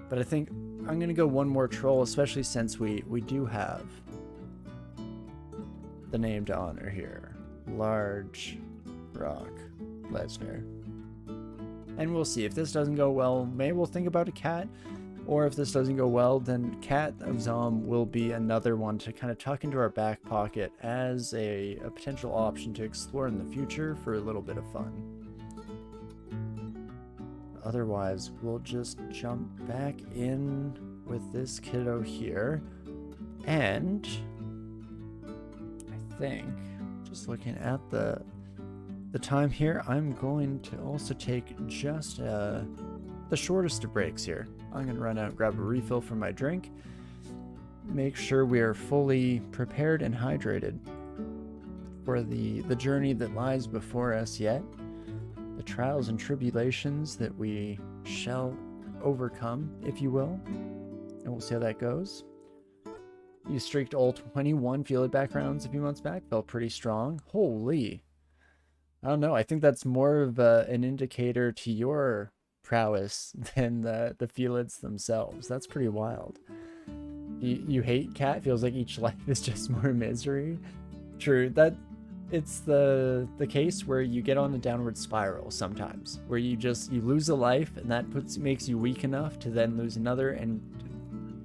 But I think I'm going to go one more troll, especially since we do have the name to honor here. Large Rock Lesnar. And we'll see. If this doesn't go well, maybe we'll think about a cat. Or if this doesn't go well, then Cat of Zom will be another one to kind of tuck into our back pocket as a potential option to explore in the future for a little bit of fun. Otherwise, we'll just jump back in with this kiddo here. And I think, just looking at the time here, I'm going to also take just the shortest of breaks here. I'm going to run out and grab a refill for my drink. Make sure we are fully prepared and hydrated for the journey that lies before us yet. The trials and tribulations that we shall overcome, if you will. And we'll see how that goes. You streaked all 21 field backgrounds a few months back. Felt pretty strong. Holy. I don't know. I think that's more of an indicator to your prowess than the Felids themselves. That's pretty wild. You hate Cat? Feels like each life is just more misery. True. That it's the case where you get on a downward spiral sometimes, where you lose a life, and that makes you weak enough to then lose another, and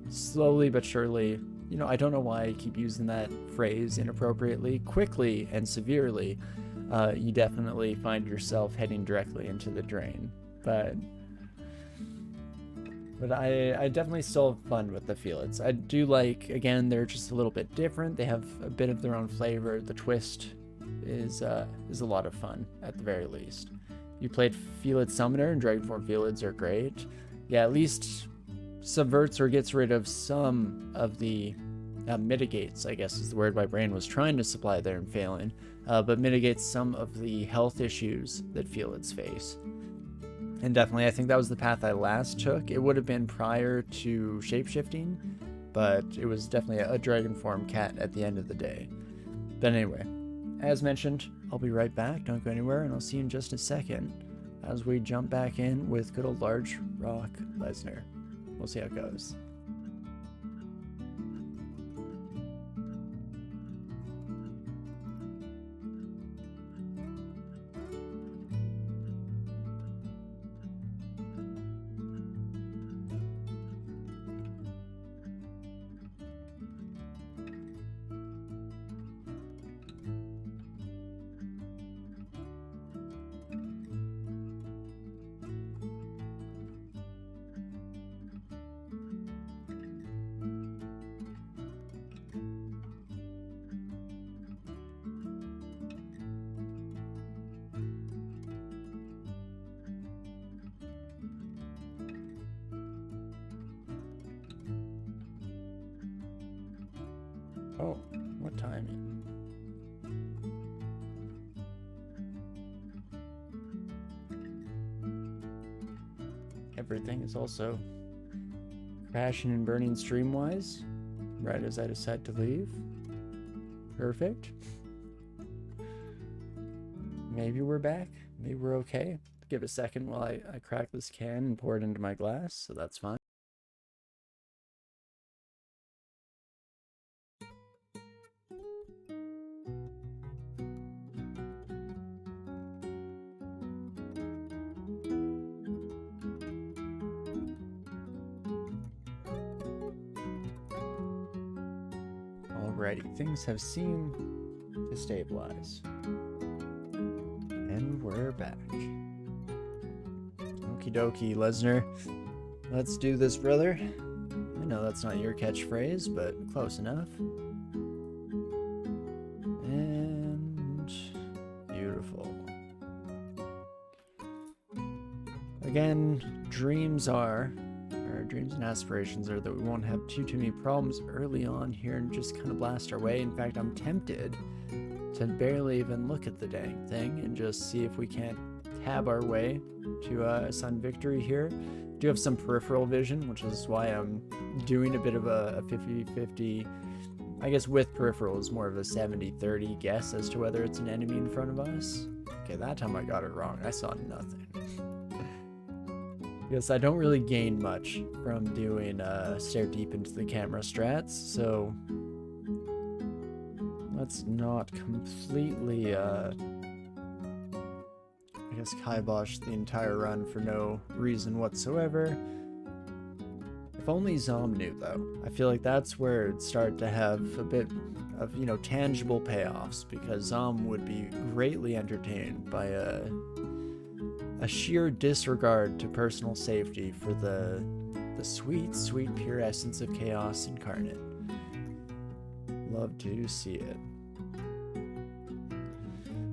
slowly but surely, you know, I don't know why I keep using that phrase inappropriately, quickly and severely, you definitely find yourself heading directly into the drain. But I definitely still have fun with the Felids. I do like, again, they're just a little bit different. They have a bit of their own flavor. The twist is a lot of fun, at the very least. You played Felid Summoner, and Dragonform Felids are great. Yeah, at least subverts or gets rid of some of the mitigates, I guess is the word my brain was trying to supply there and failing, but mitigates some of the health issues that Felids face. And definitely, I think that was the path I last took. It would have been prior to shapeshifting, but it was definitely a dragon form cat at the end of the day. But anyway, as mentioned, I'll be right back. Don't go anywhere, and I'll see you in just a second as we jump back in with good old Large Rock Lesnar. We'll see how it goes. Oh, what timing? Everything is also crashing and burning stream-wise, right as I decide to leave. Perfect. Maybe we're back. Maybe we're okay. Give it a second while I crack this can and pour it into my glass, so that's fine. Alrighty, things have seemed to stabilize. And we're back. Okie dokie, Lesnar. Let's do this, brother. I know that's not your catchphrase, but close enough. And beautiful. Again, dreams and aspirations are that we won't have too many problems early on here and just kind of blast our way. In fact, I'm tempted to barely even look at the dang thing and just see if we can't tab our way to Sun Victory here. Do have some peripheral vision, which is why I'm doing a bit of a 50-50. I guess with peripheral is more of a 70-30 guess as to whether it's an enemy in front of us. Okay, that time I got it wrong. I saw nothing. Because I don't really gain much from doing stare deep into the camera strats, so let's not completely I guess kibosh the entire run for no reason whatsoever. If only Zom knew, though. I feel like that's where it'd start to have a bit of, you know, tangible payoffs, because Zom would be greatly entertained by a sheer disregard to personal safety for the sweet, sweet pure essence of chaos incarnate. Love to see it.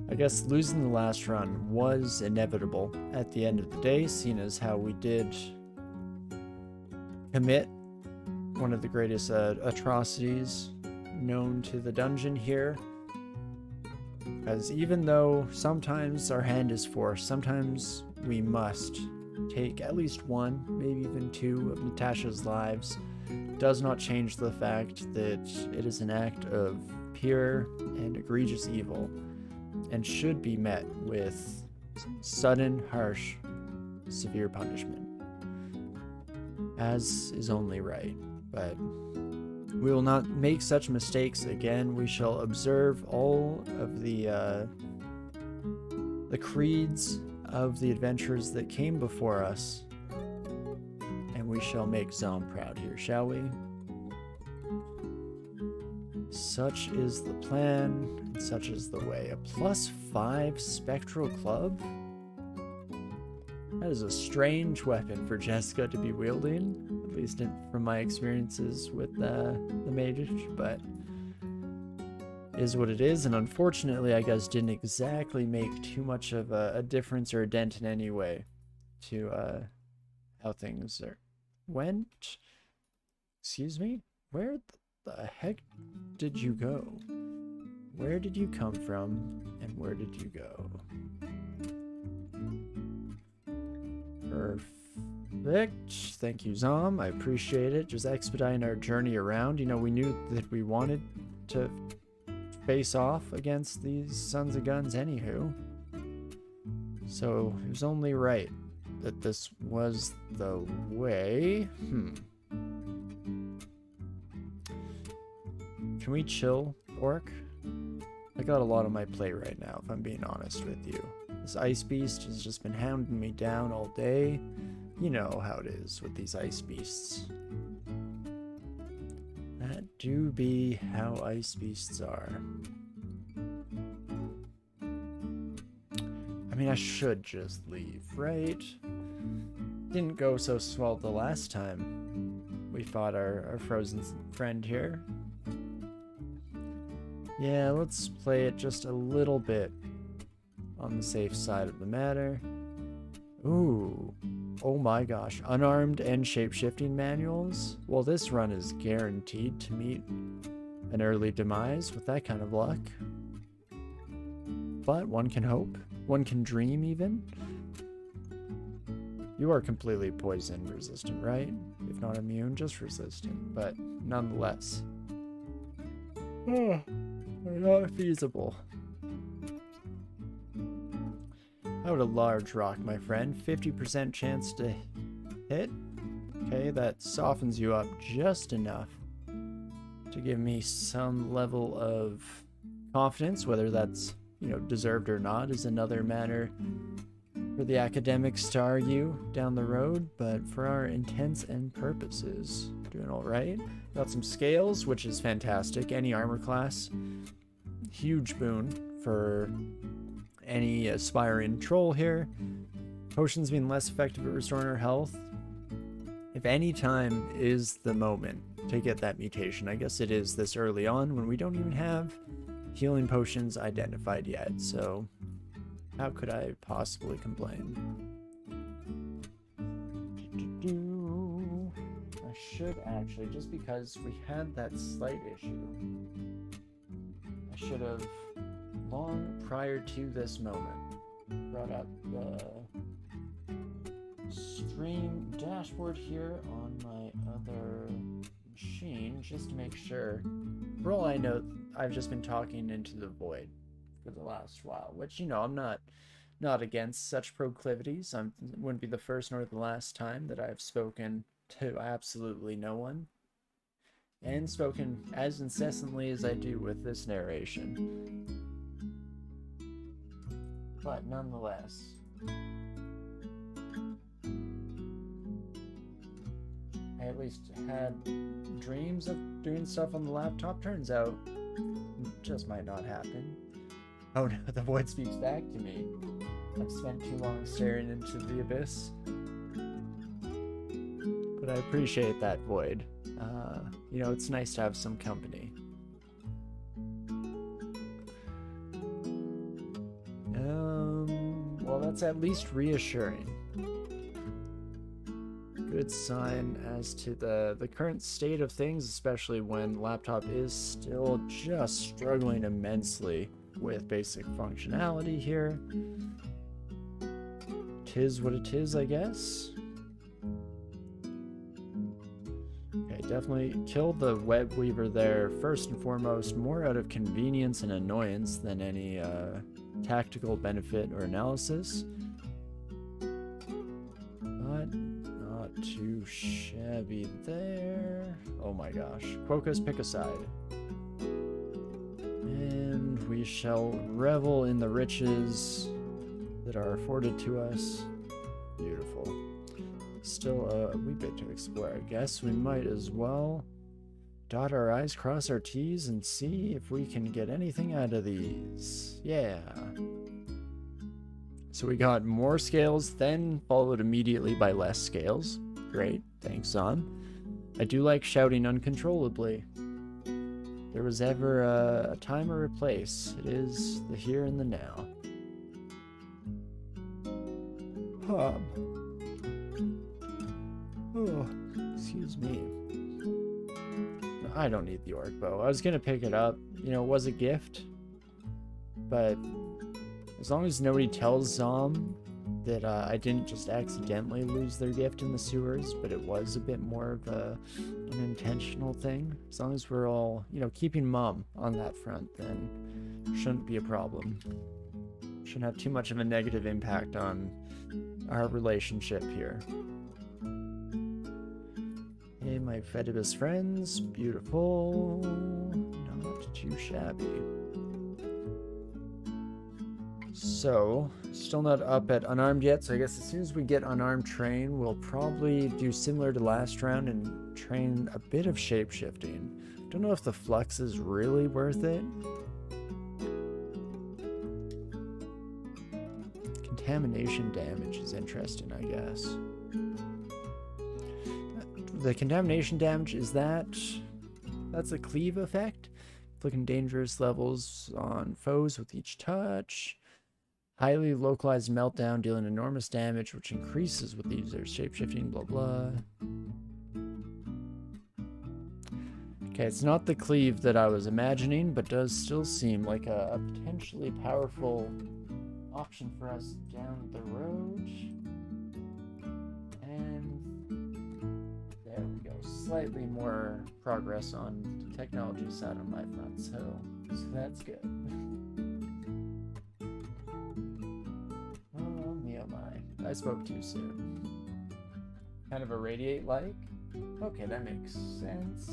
I guess losing the last run was inevitable at the end of the day, seeing as how we did commit one of the greatest atrocities known to the dungeon here. Because even though sometimes our hand is forced, sometimes we must take at least one, maybe even two of Natasha's lives, does not change the fact that it is an act of pure and egregious evil and should be met with sudden, harsh, severe punishment, as is only right. But we will not make such mistakes again. We shall observe all of the creeds of the adventurers that came before us, and we shall make Zom proud here, shall we? Such is the plan, and such is the way. A +5 spectral club? That is a strange weapon for Jessica to be wielding, at least from my experiences with the mage, but is what it is, and unfortunately I guess didn't exactly make too much of a difference or a dent in any way to how things went. Excuse me? Where the heck did you go? Where did you come from, and where did you go? Perfect. Thank you, Zom. I appreciate it. Just expediting our journey around. You know, we knew that we wanted to face off against these sons of guns anywho. So it was only right that this was the way. Can we chill, Orc? I got a lot on my plate right now, if I'm being honest with you. This ice beast has just been hounding me down all day. You know how it is with these ice beasts. That do be how ice beasts are. I mean, I should just leave, right? Didn't go so swell the last time we fought our frozen friend here. Yeah, let's play it just a little bit on the safe side of the matter. Ooh. Oh my gosh. Unarmed and shapeshifting manuals? Well, this run is guaranteed to meet an early demise with that kind of luck. But one can hope. One can dream, even. You are completely poison resistant, right? If not immune, just resistant. But nonetheless. Not feasible. How would a large rock, my friend? 50% chance to hit? Okay, that softens you up just enough to give me some level of confidence. Whether that's, you know, deserved or not is another matter for the academics to argue down the road, but for our intents and purposes, doing all right. Got some scales, which is fantastic. Any armor class, huge boon for any aspiring troll here. Potions being less effective at restoring our health. If any time is the moment to get that mutation, I guess it is this early on when we don't even have healing potions identified yet, so how could I possibly complain? I should actually, just because we had that slight issue, I should have long prior to this moment brought up the stream dashboard here on my other machine just to make sure. For all I know, I've just been talking into the void for the last while, which, you know, I'm not not against such proclivities. It wouldn't be the first nor the last time that I've spoken to absolutely no one, and spoken as incessantly as I do with this narration. But nonetheless, I at least had dreams of doing stuff on the laptop. Turns out, it just might not happen. Oh no, the void speaks back to me. I've spent too long staring into the abyss. But I appreciate that void. You know, it's nice to have some company. Well, that's at least reassuring. Good sign as to the current state of things, especially when laptop is still just struggling immensely with basic functionality here. Tis what it is, I guess. Okay, definitely killed the web weaver there first and foremost, more out of convenience and annoyance than any tactical benefit or analysis. But not too shabby there. Oh my gosh. Quokkas, pick a side. And we shall revel in the riches that are afforded to us. Beautiful. Still a wee bit to explore. I guess we might as well dot our I's, cross our T's, and see if we can get anything out of these. Yeah. So we got more scales, then followed immediately by less scales. Great. Thanks, Zon. I do like shouting uncontrollably. There was ever a time or a place. It is the here and the now. Pub. Oh, excuse me. I don't need the orc bow. I was gonna pick it up. You know, it was a gift. But as long as nobody tells Zom that I didn't just accidentally lose their gift in the sewers, but it was a bit more of an intentional thing. As long as we're all, you know, keeping Mom on that front, then shouldn't be a problem. Shouldn't have too much of a negative impact on our relationship here. Hey, my Fedibus friends. Beautiful. Not too shabby. So, still not up at unarmed yet, so I guess as soon as we get unarmed train, we'll probably do similar to last round and train a bit of shapeshifting. Don't know if the flux is really worth it. Contamination damage is interesting, I guess. The contamination damage, that's a cleave effect. Inflicting dangerous levels on foes with each touch. Highly localized meltdown, dealing enormous damage, which increases with the user's shapeshifting, blah blah. Okay, it's not the cleave that I was imagining, but does still seem like a potentially powerful option for us down the road. And there we go. Slightly more progress on the technology side on my front, so that's good. Oh me oh my. I spoke too soon. Kind of a radiate like? Okay, that makes sense.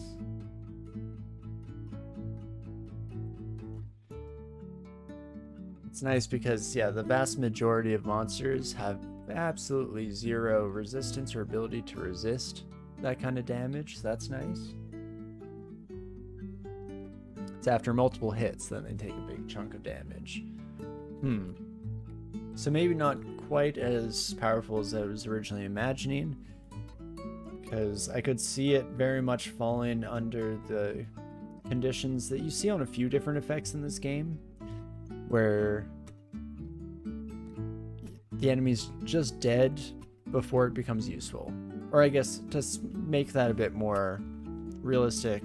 It's nice because, yeah, the vast majority of monsters have absolutely zero resistance or ability to resist that kind of damage. So that's nice. It's after multiple hits that they take a big chunk of damage. So maybe not quite as powerful as I was originally imagining, because I could see it very much falling under the conditions that you see on a few different effects in this game, where the enemy's just dead before it becomes useful. Or I guess to make that a bit more realistic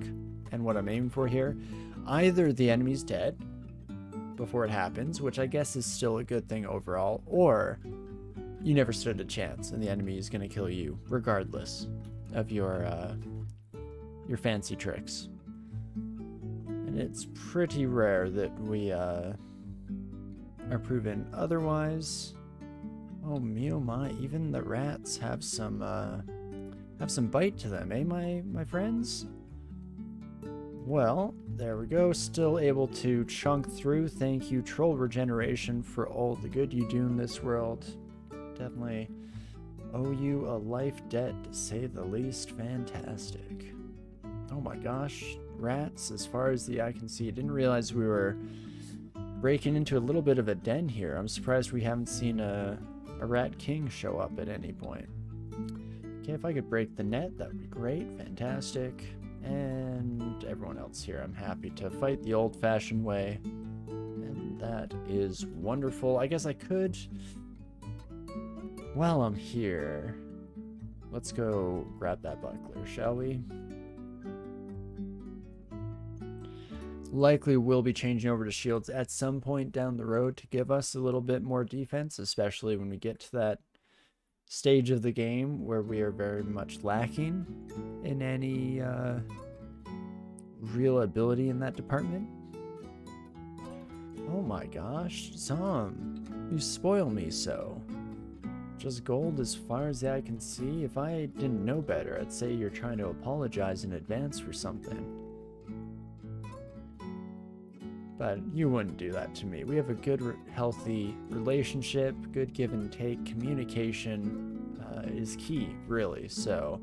and what I'm aiming for here, either the enemy's dead before it happens, which I guess is still a good thing overall, or you never stood a chance and the enemy is going to kill you regardless of your fancy tricks. And it's pretty rare that we are proven otherwise. Oh me oh my, even the rats have some bite to them, eh my friends? Well, there we go, still able to chunk through. Thank you, Troll Regeneration, for all the good you do in this world. Definitely owe you a life debt, to say the least. Fantastic. Oh my gosh, rats as far as the eye can see. Didn't realize we were breaking into a little bit of a den here. I'm surprised we haven't seen a rat king show up at any point. Okay, if I could break the net, that would be great. Fantastic. And everyone else here, I'm happy to fight the old-fashioned way. And that is wonderful. I guess I could, while I'm here, let's go grab that buckler, shall we? Likely will be changing over to shields at some point down the road to give us a little bit more defense, especially when we get to that stage of the game where we are very much lacking in any real ability in that department. Oh my gosh, Zom, you spoil me so. Just gold as far as the eye can see. If I didn't know better, I'd say you're trying to apologize in advance for something. But you wouldn't do that to me. We have a good, healthy relationship, good give and take. Communication is key, really. So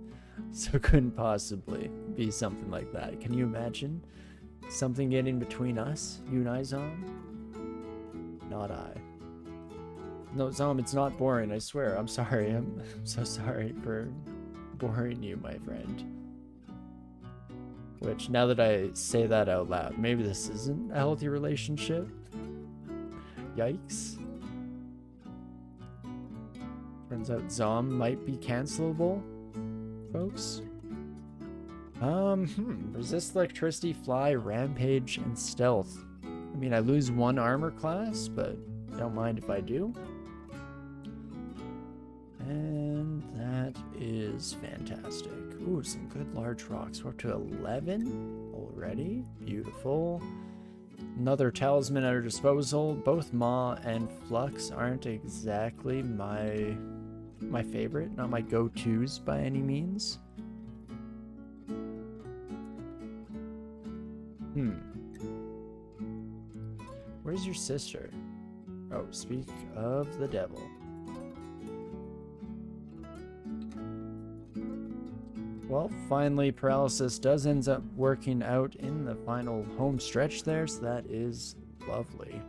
couldn't possibly be something like that. Can you imagine something getting between us, you and I, Zom? Not I. No, Zom, it's not boring, I swear. I'm sorry. I'm so sorry for boring you, my friend. Which, now that I say that out loud, maybe this isn't a healthy relationship. Yikes. Turns out Zom might be cancelable, folks. Resist electricity, fly, rampage, and stealth. I mean, I lose one armor class, but don't mind if I do. And that is fantastic. Ooh, some good large rocks. We're up to 11 already. Beautiful. Another talisman at our disposal. Both Maw and Flux aren't exactly my favorite. Not my go-tos by any means. Where's your sister? Oh, speak of the devil. Well, finally, paralysis does end up working out in the final home stretch there, so that is lovely.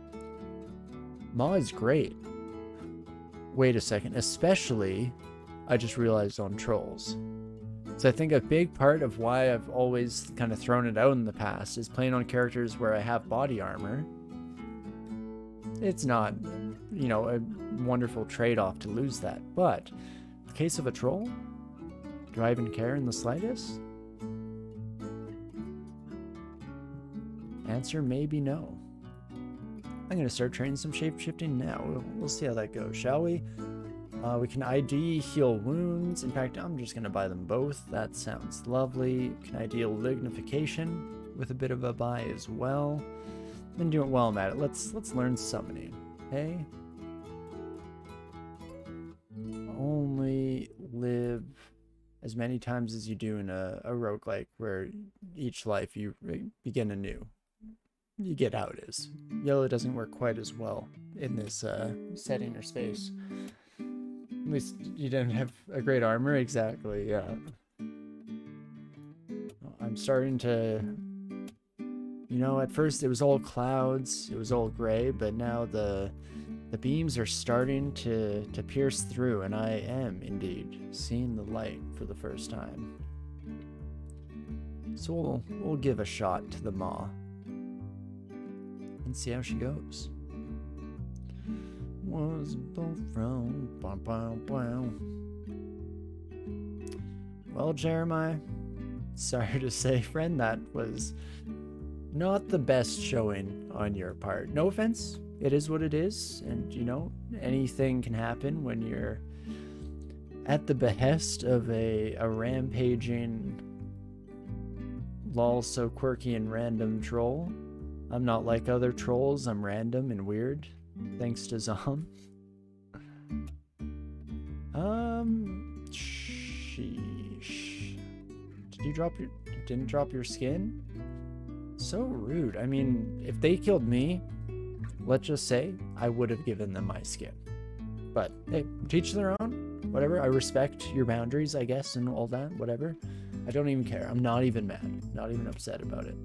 Maw is great. Wait a second, especially, I just realized on trolls. So I think a big part of why I've always kind of thrown it out in the past is playing on characters where I have body armor. It's not, you know, a wonderful trade-off to lose that, but in the case of a troll, do I even care in the slightest? Answer maybe no. I'm going to start training some shape-shifting now. We'll see how that goes, shall we? We can ID heal wounds. In fact, I'm just going to buy them both. That sounds lovely. Can ID lignification with a bit of a buy as well. Been doing well I'm at it. Let's learn summoning. Okay? Only live as many times as you do in a roguelike, where each life you begin anew. You get how it is. Yellow doesn't work quite as well in this setting or space. At least you didn't have a great armor. Exactly, yeah. I'm starting to... You know, at first it was all clouds, it was all gray, but now the beams are starting to pierce through, and I am indeed seeing the light for the first time. So we'll give a shot to the Maw and see how she goes. Was both wrong. Bow, bow, bow. Well, Jeremiah, sorry to say, friend, that was not the best showing on your part. No offense, it is what it is, and you know, anything can happen when you're at the behest of a rampaging, lol, so quirky and random troll. I'm not like other trolls, I'm random and weird. Thanks to Zom. Sheesh. Didn't drop your skin? So rude. I mean, if they killed me, let's just say I would have given them my skin. But hey, teach their own. Whatever. I respect your boundaries, I guess, and all that. Whatever. I don't even care. I'm not even mad. Not even upset about it.